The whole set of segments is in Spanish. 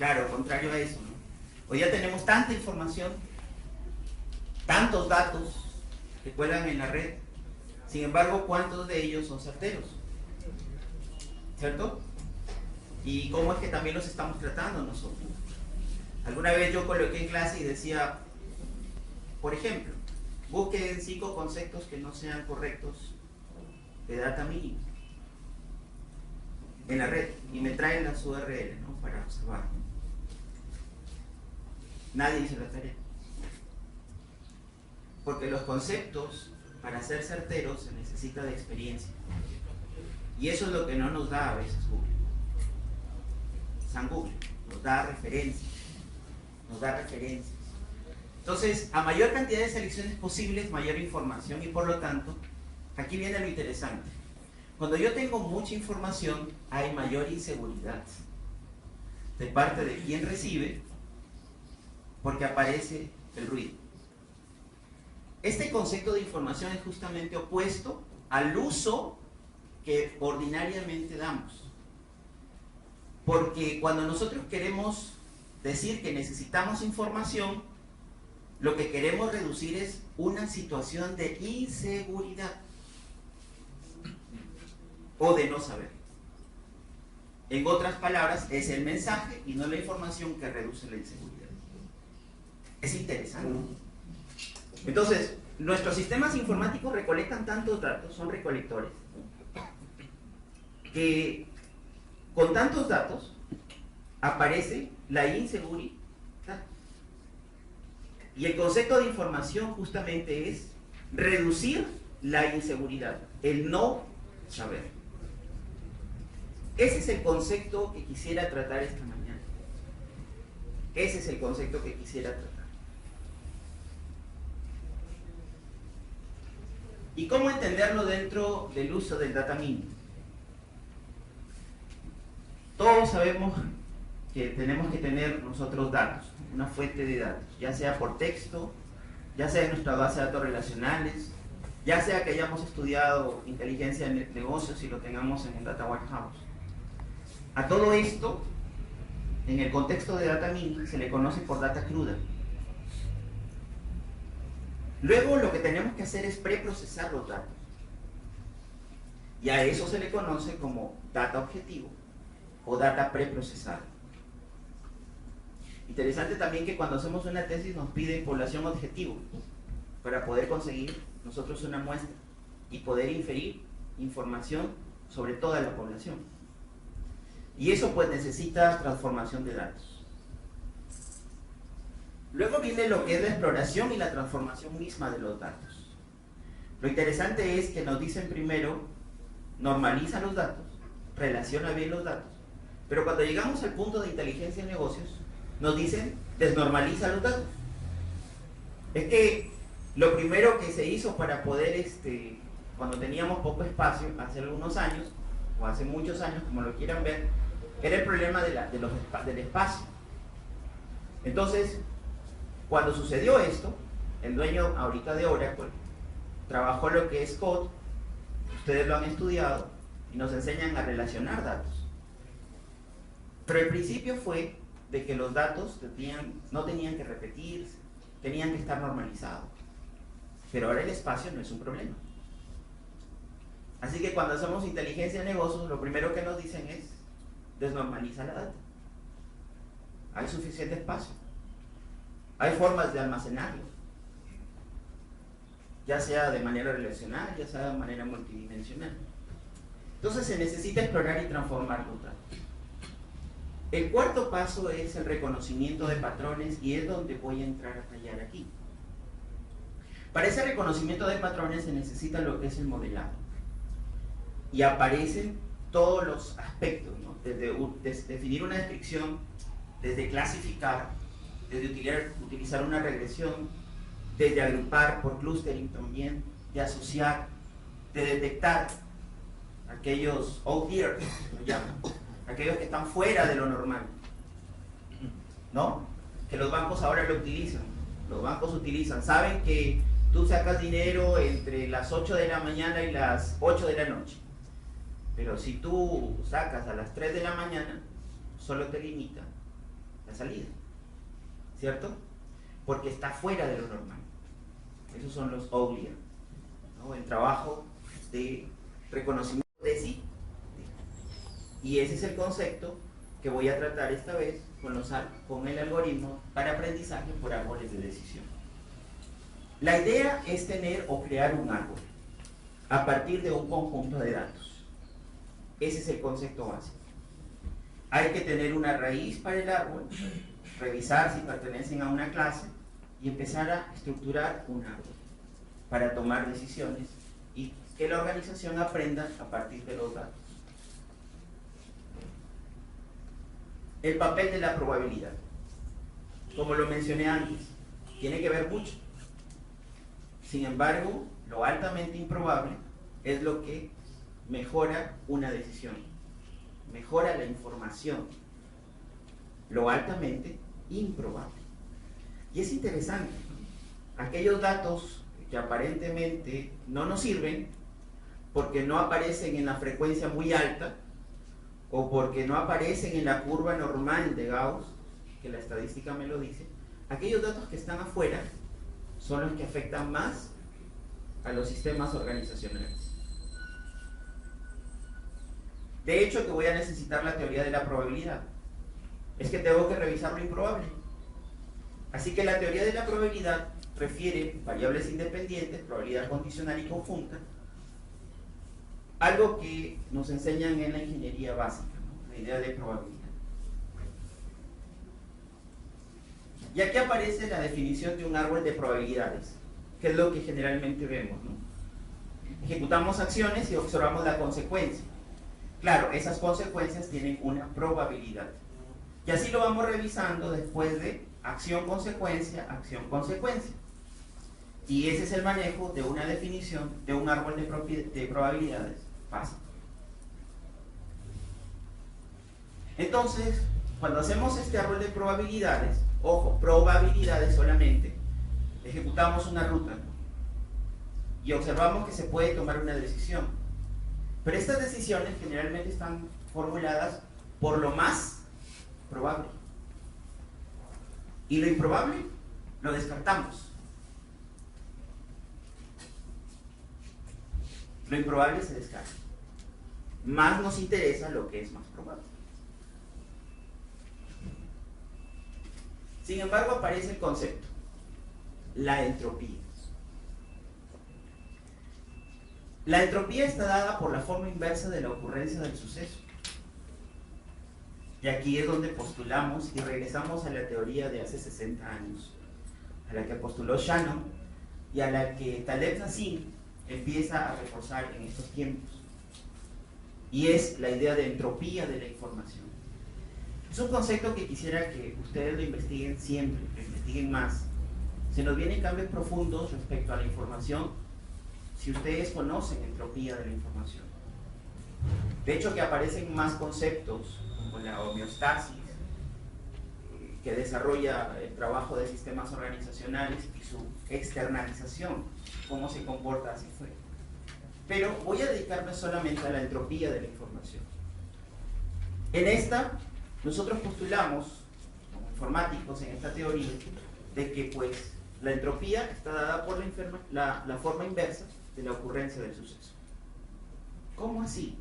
Claro, contrario a eso, ¿no? Hoy ya tenemos tanta información, tantos datos que cuelgan en la red. Sin embargo, ¿cuántos de ellos son certeros? ¿Cierto? ¿Y cómo es que también los estamos tratando nosotros? Alguna vez yo coloqué en clase y decía, por ejemplo, busquen 5 conceptos que no sean correctos de data mínima en la red y me traen las URL, ¿no?, para observar. Nadie hizo la tarea. Porque los conceptos, para ser certeros, se necesita de experiencia. Y eso es lo que no nos da a veces Google. San Google nos da referencias. Nos da referencias. Entonces, a mayor cantidad de selecciones posibles, mayor información, y por lo tanto, aquí viene lo interesante. Cuando yo tengo mucha información, hay mayor inseguridad de parte de quien recibe, porque aparece el ruido. Este concepto de información es justamente opuesto al uso que ordinariamente damos. Porque cuando nosotros queremos decir que necesitamos información, lo que queremos reducir es una situación de inseguridad o de no saber. En otras palabras, es el mensaje y no la información que reduce la inseguridad. Es interesante. Entonces, nuestros sistemas informáticos recolectan tantos datos, son recolectores, que con tantos datos aparece la inseguridad. Y el concepto de información justamente es reducir la inseguridad, el no saber. Ese es el concepto que quisiera tratar esta mañana. Ese es el concepto que quisiera tratar. ¿Y cómo entenderlo dentro del uso del data mining? Todos sabemos que tenemos que tener nosotros datos, una fuente de datos, ya sea por texto, ya sea en nuestra base de datos relacionales, ya sea que hayamos estudiado inteligencia de negocios y lo tengamos en un data warehouse. A todo esto, en el contexto de data mining, se le conoce por data cruda. Luego lo que tenemos que hacer es preprocesar los datos. Y a eso se le conoce como data objetivo o data preprocesada. Interesante también que cuando hacemos una tesis nos piden población objetivo para poder conseguir nosotros una muestra y poder inferir información sobre toda la población. Y eso pues necesita transformación de datos. Luego viene lo que es la exploración y la transformación misma de los datos. Lo interesante es que nos dicen primero, normaliza los datos, relaciona bien los datos, pero cuando llegamos al punto de inteligencia en negocios, nos dicen, desnormaliza los datos. Es que lo primero que se hizo para poder, cuando teníamos poco espacio, hace algunos años, o hace muchos años, como lo quieran ver, era el problema del espacio. Entonces, cuando sucedió esto, el dueño ahorita de Oracle trabajó lo que es code, ustedes lo han estudiado, y nos enseñan a relacionar datos. Pero el principio fue de que los datos no tenían que repetirse, tenían que estar normalizados. Pero ahora el espacio no es un problema. Así que cuando hacemos inteligencia de negocios, lo primero que nos dicen es, desnormaliza la data. Hay suficiente espacio. Hay formas de almacenarlo, ya sea de manera relacional, ya sea de manera multidimensional. Entonces se necesita explorar y transformar los datos. El cuarto paso es el reconocimiento de patrones y es donde voy a entrar a tallar aquí. Para ese reconocimiento de patrones se necesita lo que es el modelado. Y aparecen todos los aspectos, ¿no? Desde definir una descripción, desde clasificar, desde utilizar una regresión, desde agrupar por clustering también, de asociar, de detectar aquellos outliers, lo llaman, aquellos que están fuera de lo normal, ¿no? Que los bancos ahora lo utilizan. Los bancos utilizan, saben que tú sacas dinero entre las 8 de la mañana y las 8 de la noche. Pero si tú sacas a las 3 de la mañana, solo te limita la salida, ¿cierto? Porque está fuera de lo normal. Esos son los outliers, ¿no? El trabajo de reconocimiento de sí. Y ese es el concepto que voy a tratar esta vez con el algoritmo para aprendizaje por árboles de decisión. La idea es tener o crear un árbol a partir de un conjunto de datos. Ese es el concepto básico. Hay que tener una raíz para el árbol, revisar si pertenecen a una clase y empezar a estructurar un árbol para tomar decisiones y que la organización aprenda a partir de los datos. El papel de la probabilidad, como lo mencioné antes, tiene que ver mucho. Sin embargo, lo altamente improbable es lo que mejora una decisión, mejora la información. Lo altamente improbable. Y es interesante, aquellos datos que aparentemente no nos sirven porque no aparecen en la frecuencia muy alta o porque no aparecen en la curva normal de Gauss, que la estadística me lo dice, aquellos datos que están afuera son los que afectan más a los sistemas organizacionales. De hecho, que voy a necesitar la teoría de la probabilidad. Es que tengo que revisar lo improbable. Así que la teoría de la probabilidad refiere variables independientes, probabilidad condicional y conjunta, algo que nos enseñan en la ingeniería básica, ¿no? La idea de probabilidad. Y aquí aparece la definición de un árbol de probabilidades, que es lo que generalmente vemos, ¿no? Ejecutamos acciones y observamos la consecuencia. Claro, esas consecuencias tienen una probabilidad. Y así lo vamos revisando después de acción-consecuencia, acción-consecuencia. Y ese es el manejo de una definición de un árbol de probabilidades fácil. Entonces, cuando hacemos este árbol de probabilidades, ojo, probabilidades solamente, ejecutamos una ruta, ¿no? Y observamos que se puede tomar una decisión. Pero estas decisiones generalmente están formuladas por lo más probable. Y lo improbable lo descartamos. Lo improbable se descarta. Más nos interesa lo que es más probable. Sin embargo, aparece el concepto, la entropía. La entropía está dada por la forma inversa de la ocurrencia del suceso. Y aquí es donde postulamos y regresamos a la teoría de hace 60 años, a la que postuló Shannon y a la que Taleb Nassim empieza a reforzar en estos tiempos. Y es la idea de entropía de la información. Es un concepto que quisiera que ustedes lo investiguen siempre, lo investiguen más. Se nos vienen cambios profundos respecto a la información si ustedes conocen entropía de la información. De hecho, que aparecen más conceptos como la homeostasis, que desarrolla el trabajo de sistemas organizacionales y su externalización, cómo se comporta hacia afuera. Pero voy a dedicarme solamente a la entropía de la información. En esta, nosotros postulamos, como informáticos en esta teoría, de que pues la entropía está dada por la forma inversa de la ocurrencia del suceso. ¿Cómo así?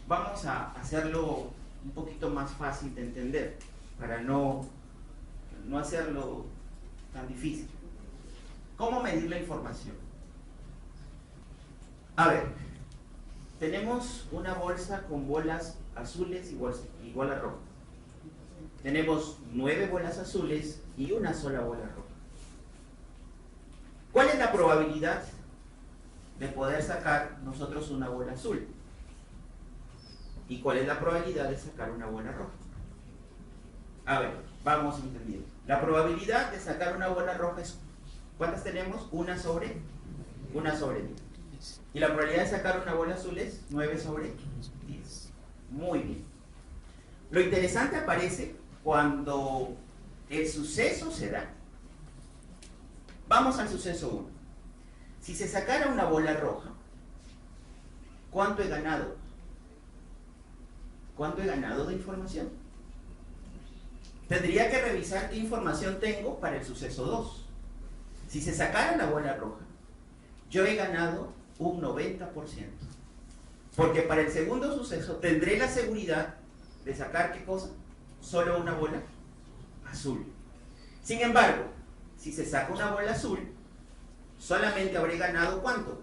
Vamos a hacerlo un poquito más fácil de entender, para no hacerlo tan difícil. ¿Cómo medir la información? A ver, tenemos una bolsa con bolas azules y bola roja. Tenemos 9 bolas azules y una sola bola roja. ¿Cuál es la probabilidad de poder sacar nosotros una bola azul? ¿Y cuál es la probabilidad de sacar una bola roja? A ver, vamos entendiendo. La probabilidad de sacar una bola roja es, ¿cuántas tenemos? Una sobre 10. Y la probabilidad de sacar una bola azul es 9 sobre 10. Muy bien. Lo interesante aparece cuando el suceso se da. Vamos al suceso 1. Si se sacara una bola roja, ¿cuánto he ganado? ¿Cuánto he ganado de información? tendría que revisar qué información tengo para el suceso 2. Si se sacara la bola roja, yo he ganado un 90%. Porque para el segundo suceso tendré la seguridad de sacar, ¿qué cosa? Solo una bola azul. Sin embargo, si se saca una bola azul, solamente habré ganado ¿cuánto?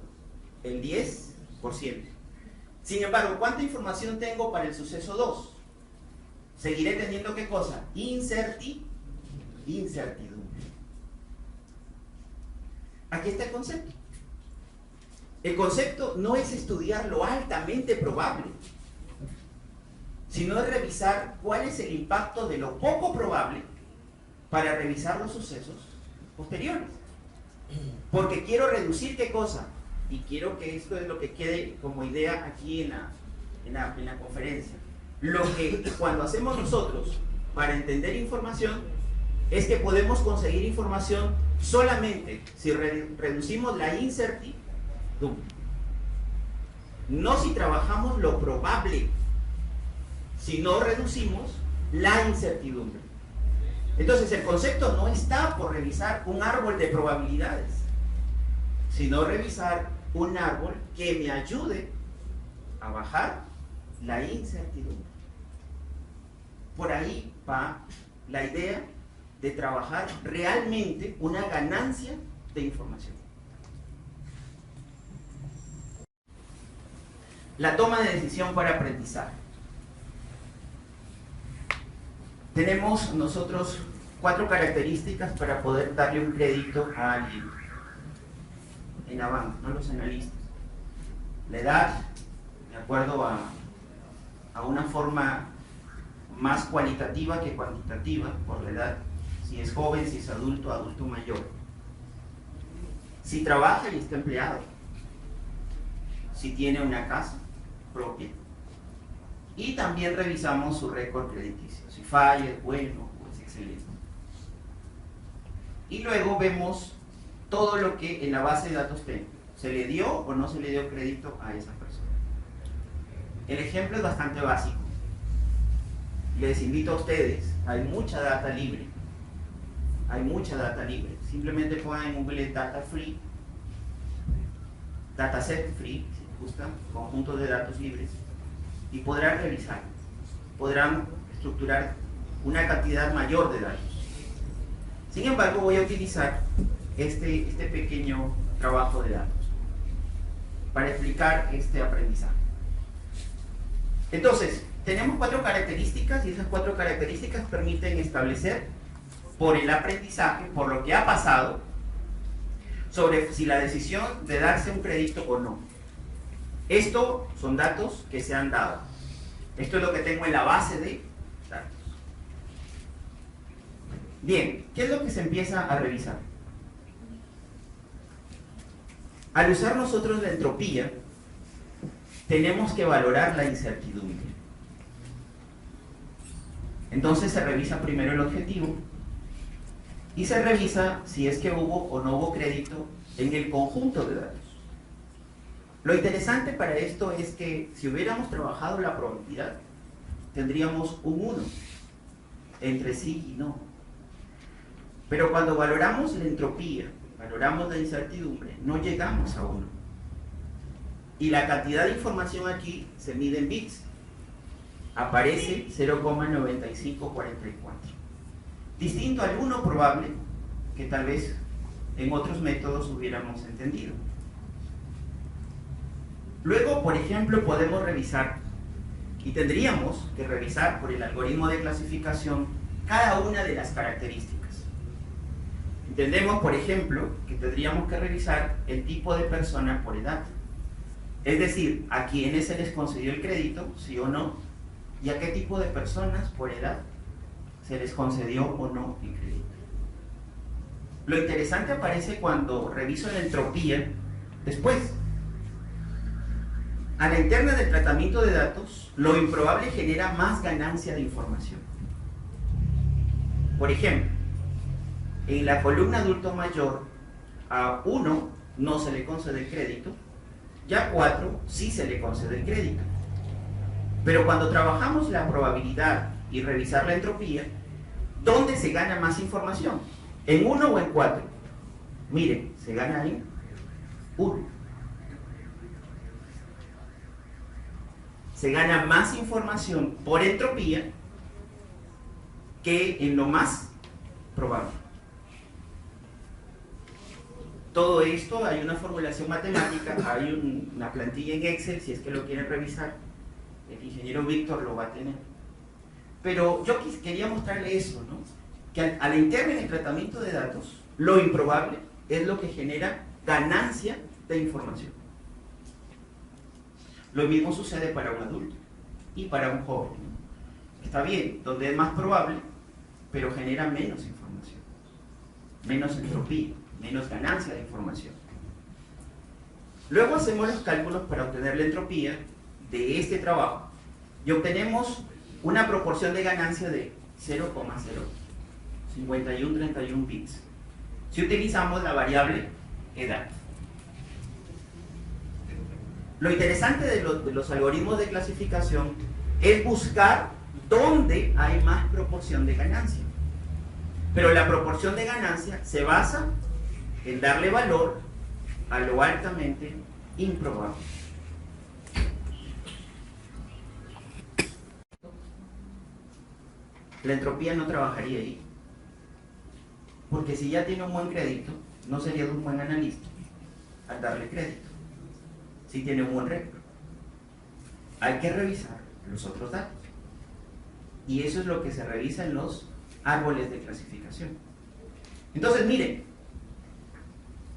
El 10%. Sin embargo, ¿cuánta información tengo para el suceso 2? Seguiré teniendo ¿qué cosa? Incertidumbre. Aquí está el concepto. El concepto no es estudiar lo altamente probable, sino es revisar cuál es el impacto de lo poco probable para revisar los sucesos posteriores. Porque quiero reducir ¿qué cosa? Y quiero que esto es lo que quede como idea aquí en la conferencia. Lo que cuando hacemos nosotros para entender información es que podemos conseguir información solamente si reducimos la incertidumbre. No si trabajamos lo probable, si no reducimos la incertidumbre. Entonces el concepto no está por revisar un árbol de probabilidades, sino revisar un árbol que me ayude a bajar la incertidumbre. Por ahí va la idea de trabajar realmente una ganancia de información. La toma de decisión para aprendizaje. Tenemos nosotros 4 características para poder darle un crédito a alguien en la banca, no los analistas. La edad, de acuerdo a una forma más cualitativa que cuantitativa, por la edad, si es joven, si es adulto, adulto mayor. Si trabaja y está empleado, si tiene una casa propia, y también revisamos su récord crediticio, si falla, es bueno o es excelente. Y luego vemos todo lo que en la base de datos tengo. ¿Se le dio o no se le dio crédito a esa persona? El ejemplo es bastante básico. Les invito a ustedes, hay mucha data libre. Hay mucha data libre. Simplemente pongan en Google data free, dataset free, si gustan, conjuntos de datos libres, y podrán revisar, podrán estructurar una cantidad mayor de datos. Sin embargo, voy a utilizar este pequeño trabajo de datos para explicar este aprendizaje. Entonces, tenemos 4 características y esas 4 características permiten establecer por el aprendizaje, por lo que ha pasado, sobre si la decisión de darse un crédito o no. Esto son datos que se han dado. Esto es lo que tengo en la base de datos. Bien, ¿qué es lo que se empieza a revisar? Al usar nosotros la entropía, tenemos que valorar la incertidumbre. Entonces se revisa primero el objetivo y se revisa si es que hubo o no hubo crédito en el conjunto de datos. Lo interesante para esto es que si hubiéramos trabajado la probabilidad, tendríamos un 1 entre sí y no. Pero cuando valoramos la entropía, valoramos la incertidumbre, no llegamos a 1. Y la cantidad de información aquí se mide en bits. Aparece 0,9544. Distinto al 1 probable, que tal vez en otros métodos hubiéramos entendido. Luego, por ejemplo, podemos revisar, y tendríamos que revisar por el algoritmo de clasificación cada una de las características. Entendemos, por ejemplo, que tendríamos que revisar el tipo de persona por edad. Es decir, a quienes se les concedió el crédito, sí o no, y a qué tipo de personas por edad se les concedió o no el crédito. Lo interesante aparece cuando reviso la entropía después. A la interna del tratamiento de datos, lo improbable genera más ganancia de información. Por ejemplo, en la columna adulto mayor, a 1 no se le concede el crédito, y a 4 sí se le concede el crédito. Pero cuando trabajamos la probabilidad y revisar la entropía, ¿Dónde se gana más información? ¿En 1 o en 4? Miren, se gana en 1. Se gana más información por entropía que en lo más probable. Todo esto, hay una formulación matemática, hay una plantilla en Excel, si es que lo quieren revisar, el ingeniero Víctor lo va a tener. Pero yo quería mostrarle eso, ¿no? Que a la interna en el tratamiento de datos, lo improbable es lo que genera ganancia de información. Lo mismo sucede para un adulto y para un joven, ¿no? Está bien, donde es más probable, pero genera menos información, menos entropía, menos ganancia de información. Luego hacemos los cálculos para obtener la entropía de este trabajo y obtenemos una proporción de ganancia de 0,05131 bits si utilizamos la variable edad. Lo interesante de los algoritmos de clasificación es buscar dónde hay más proporción de ganancia. Pero la proporción de ganancia se basa en darle valor a lo altamente improbable. La entropía no trabajaría ahí. Porque si ya tiene un buen crédito, no sería de un buen analista al darle crédito. Si tiene un buen récord. Hay que revisar los otros datos. Y eso es lo que se revisa en los árboles de clasificación. Entonces, miren,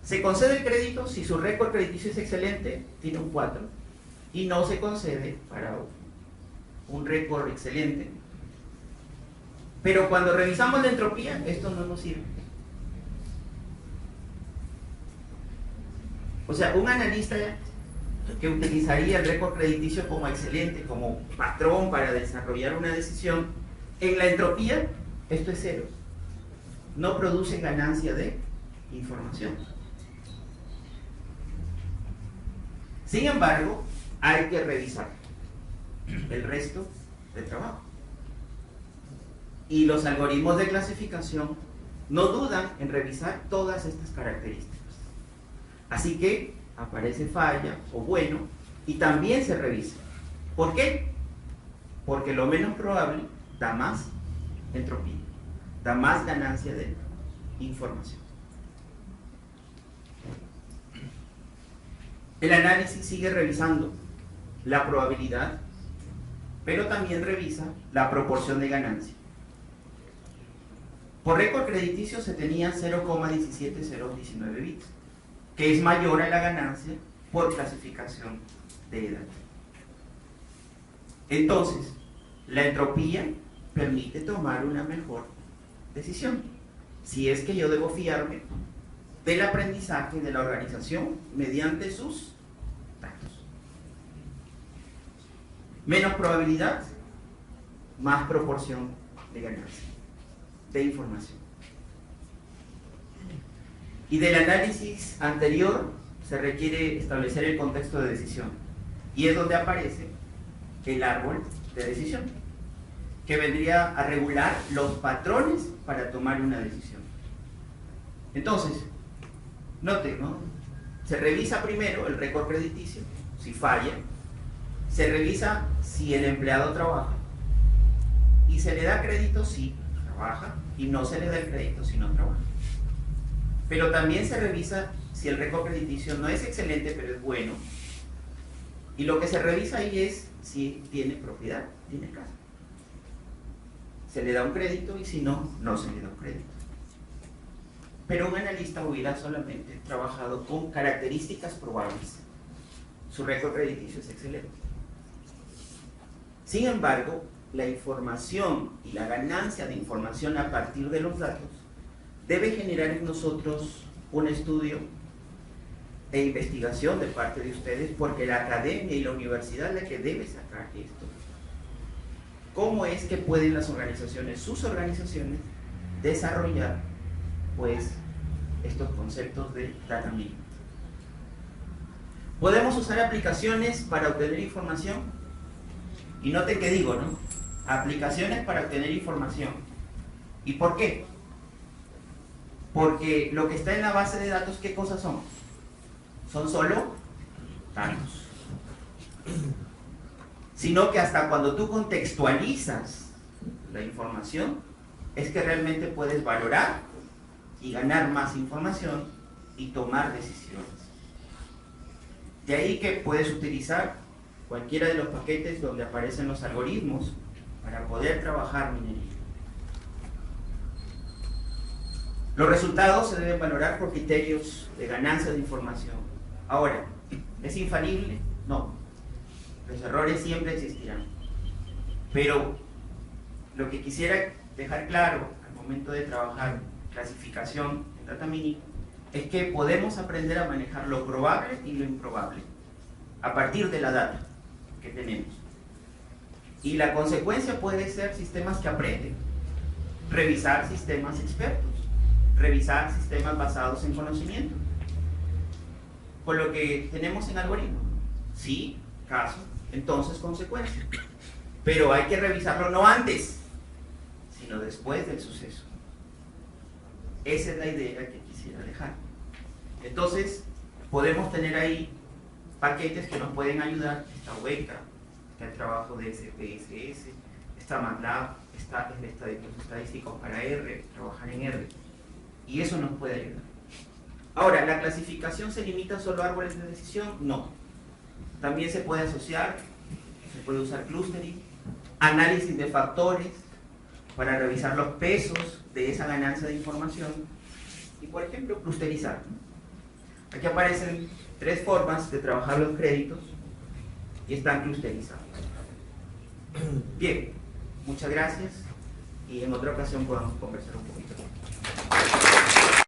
se concede el crédito si su récord crediticio es excelente, tiene un 4, y no se concede para un récord excelente. Pero cuando revisamos la entropía, esto no nos sirve. O sea, un analista que utilizaría el récord crediticio como excelente, como patrón para desarrollar una decisión, en la entropía, esto es 0. No produce ganancia de información. Sin embargo, hay que revisar el resto del trabajo. Y los algoritmos de clasificación no dudan en revisar todas estas características. Así que aparece falla o bueno y también se revisa. ¿Por qué? Porque lo menos probable da más entropía, da más ganancia de información. El análisis sigue revisando la probabilidad, pero también revisa la proporción de ganancia. Por récord crediticio se tenía 0,17019 bits, que es mayor a la ganancia por clasificación de edad. Entonces, la entropía permite tomar una mejor decisión, si es que yo debo fiarme del aprendizaje de la organización mediante sus datos. Menos probabilidad, más proporción de ganancia de información. Y del análisis anterior se requiere establecer el contexto de decisión, y es donde aparece el árbol de decisión, que vendría a regular los patrones para tomar una decisión. Entonces, noten, ¿no? Se revisa primero el récord crediticio, si falla, se revisa si el empleado trabaja, y se le da crédito si trabaja, y no se le da el crédito si no trabaja. Pero también se revisa si el récord crediticio no es excelente, pero es bueno. Y lo que se revisa ahí es si tiene propiedad, tiene casa. Se le da un crédito y si no, no se le da un crédito. Pero un analista hubiera solamente trabajado con características probables. Su récord crediticio es excelente. Sin embargo, la información y la ganancia de información a partir de los datos debe generar en nosotros un estudio e investigación de parte de ustedes, porque la academia y la universidad es la que debe sacar esto. ¿Cómo es que pueden las organizaciones, sus organizaciones, desarrollar pues estos conceptos de data management? ¿Podemos usar aplicaciones para obtener información? Y noten que digo, ¿no? Aplicaciones para obtener información. ¿Y por qué? Porque lo que está en la base de datos, ¿qué cosas son? Son solo datos. Sino que hasta cuando tú contextualizas la información, es que realmente puedes valorar y ganar más información y tomar decisiones. De ahí que puedes utilizar cualquiera de los paquetes donde aparecen los algoritmos para poder trabajar minería. Los resultados se deben valorar por criterios de ganancia de información. Ahora, ¿es infalible? No. Los errores siempre existirán. Pero lo que quisiera dejar claro al momento de trabajar clasificación en Data Mining es que podemos aprender a manejar lo probable y lo improbable a partir de la data que tenemos. Y la consecuencia puede ser sistemas que aprenden, revisar sistemas expertos, revisar sistemas basados en conocimiento. Con lo que tenemos en algoritmo, sí, caso, entonces consecuencia. Pero hay que revisarlo no antes, sino después del suceso. Esa es la idea que quisiera dejar. Entonces, podemos tener ahí paquetes que nos pueden ayudar. Está Weka, está el trabajo de SPSS, está MATLAB, está el estadístico para R, trabajar en R. Y eso nos puede ayudar. Ahora, ¿la clasificación se limita solo a árboles de decisión? No. También se puede asociar, se puede usar clustering, análisis de factores para revisar los pesos de esa ganancia de información y, por ejemplo, clusterizar. Aquí aparecen 3 formas de trabajar los créditos y están clusterizados. Bien, muchas gracias y en otra ocasión podamos conversar un poquito.